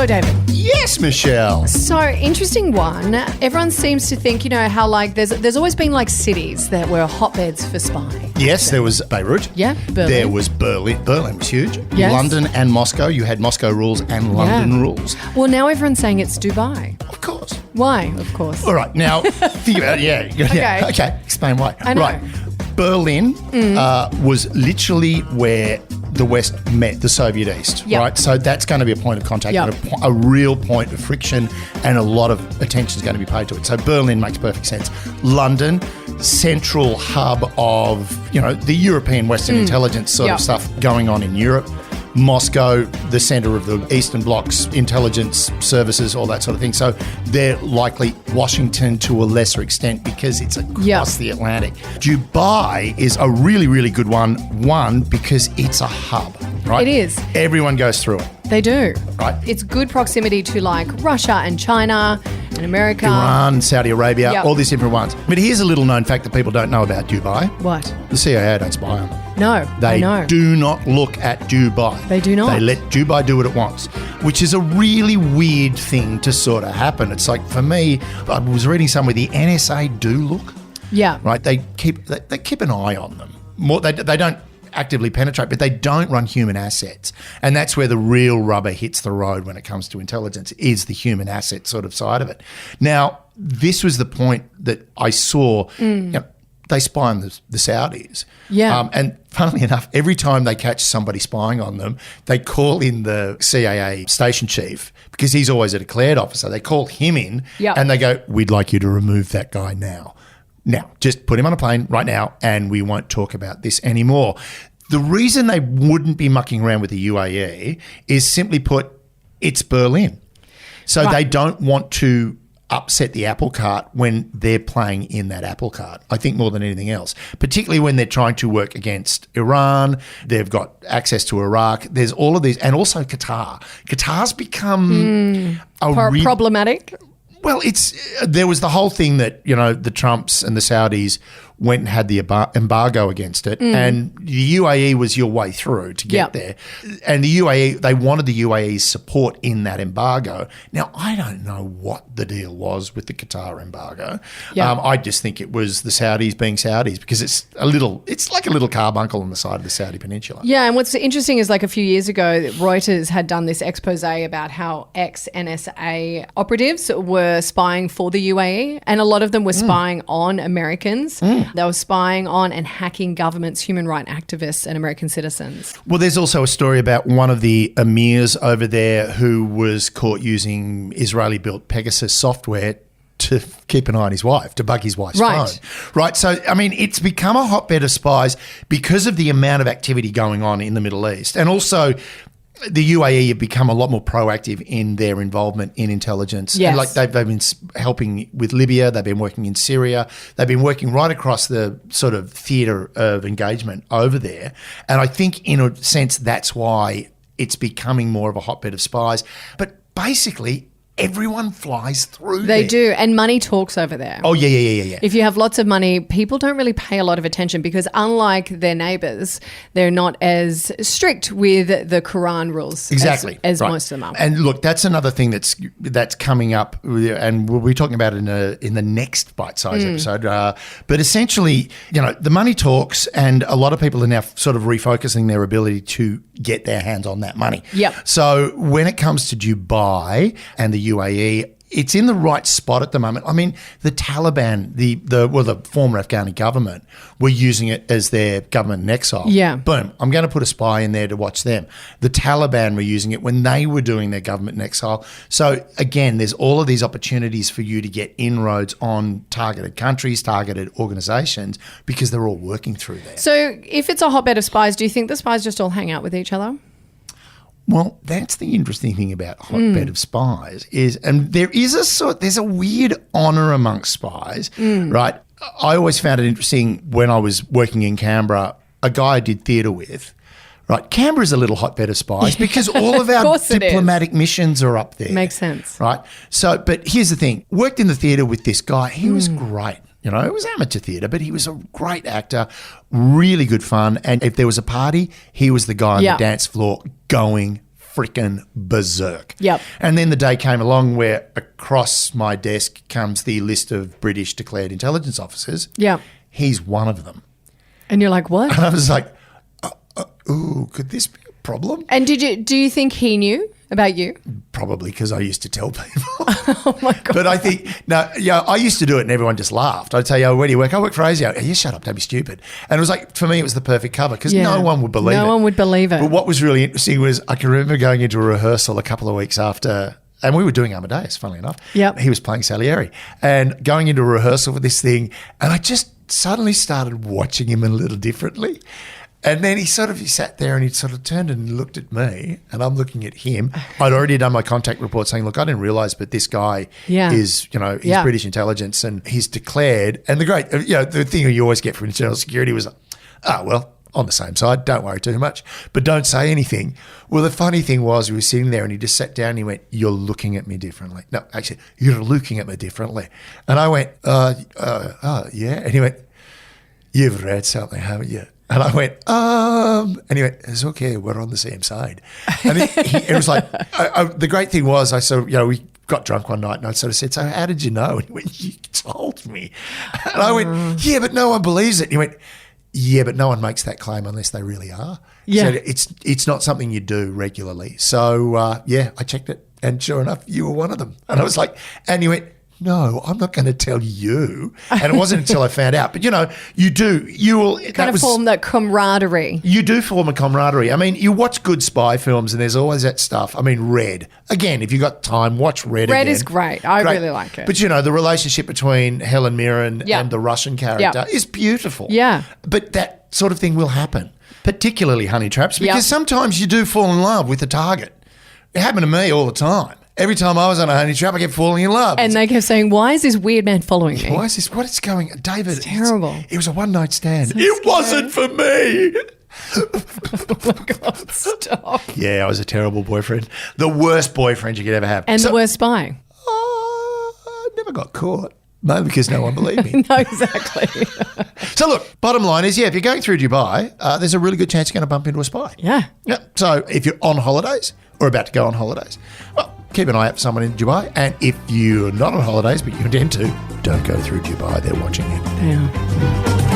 So, David. Yes, Michelle. So, interesting one. Everyone seems to think, how like there's always been like cities that were hotbeds for spying. Yes, there was Beirut. Yeah, Berlin. There was Berlin. Berlin was huge. Yes. London and Moscow. You had Moscow rules and London rules. Well, now everyone's saying it's Dubai. Of course. Why? Of course. All right, now think about it. Yeah. Okay, explain why. I know. Right. Berlin was literally where the West met the Soviet East, Yep. right? So that's going to be a point of contact, Yep. and a real point of friction, and a lot of attention is going to be paid to it. So Berlin makes perfect sense. London, central hub of, the European Western intelligence sort Yep. of stuff going on in Europe. Moscow, the centre of the Eastern Bloc's intelligence services, all that sort of thing. So they're likely Washington to a lesser extent because it's across the Atlantic. Dubai is a really, really good one. One, because it's a hub, right? It is. Everyone goes through it. They do. Right. It's good proximity to like Russia and China and America. Iran, Saudi Arabia, Yep. all these different ones. But here's a little known fact that people don't know about Dubai. What? The CIA don't spy on them. No. They I know. do not look at Dubai. They do not. They let Dubai do what it wants, which is a really weird thing to sort of happen. It's like, for me, I was reading somewhere, the NSA do look, Yeah. right? They keep an eye on them. They don't actively penetrate, but they don't run human assets. And that's where the real rubber hits the road when it comes to intelligence, is the human asset sort of side of it. Now, this was the point that I saw, they spy on the Saudis. Yeah. And funnily enough, every time they catch somebody spying on them, they call in the CIA station chief, because he's always a declared officer. They call him in and they go, "We'd like you to remove that guy now. Now, just put him on a plane right now and we won't talk about this anymore." The reason they wouldn't be mucking around with the UAE is, simply put, it's Berlin. So they don't want to upset the apple cart when they're playing in that apple cart, I think, more than anything else, particularly when they're trying to work against Iran. They've got access to Iraq. There's all of these, and also Qatar. Qatar's become Problematic. Well, there was the whole thing that, the Trumps and the Saudis went and had the embargo against it, and the UAE was your way through to get there. And the UAE, they wanted the UAE's support in that embargo. Now, I don't know what the deal was with the Qatar embargo. I just think it was the Saudis being Saudis, because it's like a little carbuncle on the side of the Saudi peninsula. Yeah, and what's interesting is, like, a few years ago, Reuters had done this expose about how ex-NSA operatives were spying for the UAE, and a lot of them were spying on Americans. They were spying on and hacking governments, human rights activists, and American citizens. Well, there's also a story about one of the emirs over there who was caught using Israeli-built Pegasus software to keep an eye on his wife, to bug his wife's phone. Right. So, I mean, it's become a hotbed of spies because of the amount of activity going on in the Middle East. And also, the UAE have become a lot more proactive in their involvement in intelligence. Yes. And like they've been helping with Libya, they've been working in Syria, they've been working right across the sort of theatre of engagement over there. And I think, in a sense, that's why it's becoming more of a hotbed of spies. But basically, everyone flies through They there. do, and money talks over there. Oh, yeah. If you have lots of money, people don't really pay a lot of attention, because unlike their neighbours, they're not as strict with the Quran rules as right. most of them are. And look, that's another thing that's coming up, and we'll be talking about it in the next bite-sized episode. But essentially, the money talks, and a lot of people are now sort of refocusing their ability to get their hands on that money. Yep. So when it comes to Dubai and the UAE, it's in the right spot at the moment. I mean, the Taliban, the former Afghani government, were using it as their government in exile. Yeah. Boom. I'm going to put a spy in there to watch them. The Taliban were using it when they were doing their government in exile. So again, there's all of these opportunities for you to get inroads on targeted countries, targeted organisations, because they're all working through there. So if it's a hotbed of spies, do you think the spies just all hang out with each other? Well, that's the interesting thing about hotbed of spies is, and there's a weird honour amongst spies, right? I always found it interesting when I was working in Canberra, a guy I did theatre with, right? Canberra's a little hotbed of spies because all of our diplomatic missions are up there. Makes sense. Right? So, but here's the thing. Worked in the theatre with this guy. He was great. It was amateur theatre, but he was a great actor, really good fun. And if there was a party, he was the guy on the dance floor going freaking berserk. Yep. And then the day came along where across my desk comes the list of British declared intelligence officers. Yeah. He's one of them. And you're like, what? And I was like, ooh, could this be a problem? And do you think he knew about you? Probably because I used to tell people. Oh my God. But I think, I used to do it and everyone just laughed. I'd say, where do you work? I work for ASIO. You shut up, don't be stupid. And it was like, for me, it was the perfect cover because no one would believe it. No one would believe it. But what was really interesting was I can remember going into a rehearsal a couple of weeks after, and we were doing Amadeus, funnily enough. Yep. He was playing Salieri. And going into a rehearsal for this thing, and I just suddenly started watching him a little differently. And then he sat there and he sort of turned and looked at me and I'm looking at him. I'd already done my contact report saying, look, I didn't realise, but this guy is, he's British intelligence and he's declared. And the thing you always get from internal security was, on the same side, don't worry too much, but don't say anything. Well, the funny thing was we were sitting there and he just sat down and he went, you're looking at me differently. No, actually, you're looking at me differently. And I went, yeah. And he went, you've read something, haven't you? And I went, and he went, it's okay, we're on the same side. And it was like, the great thing was we got drunk one night and I sort of said, so how did you know? And he went, you told me. And I went, yeah, but no one believes it. And he went, yeah, but no one makes that claim unless they really are. Yeah. So it's not something you do regularly. So, I checked it and sure enough, you were one of them. And I was like, and he went, no, I'm not going to tell you. And it wasn't until I found out. But, you will form that camaraderie. You do form a camaraderie. I mean, you watch good spy films and there's always that stuff. I mean, Red. Again, if you got time, watch Red again. Red is great. I really like it. But, the relationship between Helen Mirren and the Russian character is beautiful. Yeah. But that sort of thing will happen, particularly honey traps, because sometimes you do fall in love with the target. It happened to me all the time. Every time I was on a honey trap, I kept falling in love. And they kept saying, why is this weird man following me? Why is this? What is going on? David, it's terrible. It was a one-night stand. So it wasn't for me. Oh, my God, stop. Yeah, I was a terrible boyfriend. The worst boyfriend you could ever have. And the worst spy. I never got caught. No, because no one believed me. No, exactly. So look, bottom line is, if you're going through Dubai, there's a really good chance you're going to bump into a spy. Yeah. So if you're on holidays or about to go on holidays, well, keep an eye out for someone in Dubai. And if you're not on holidays but you intend to, don't go through Dubai. They're watching you. Yeah.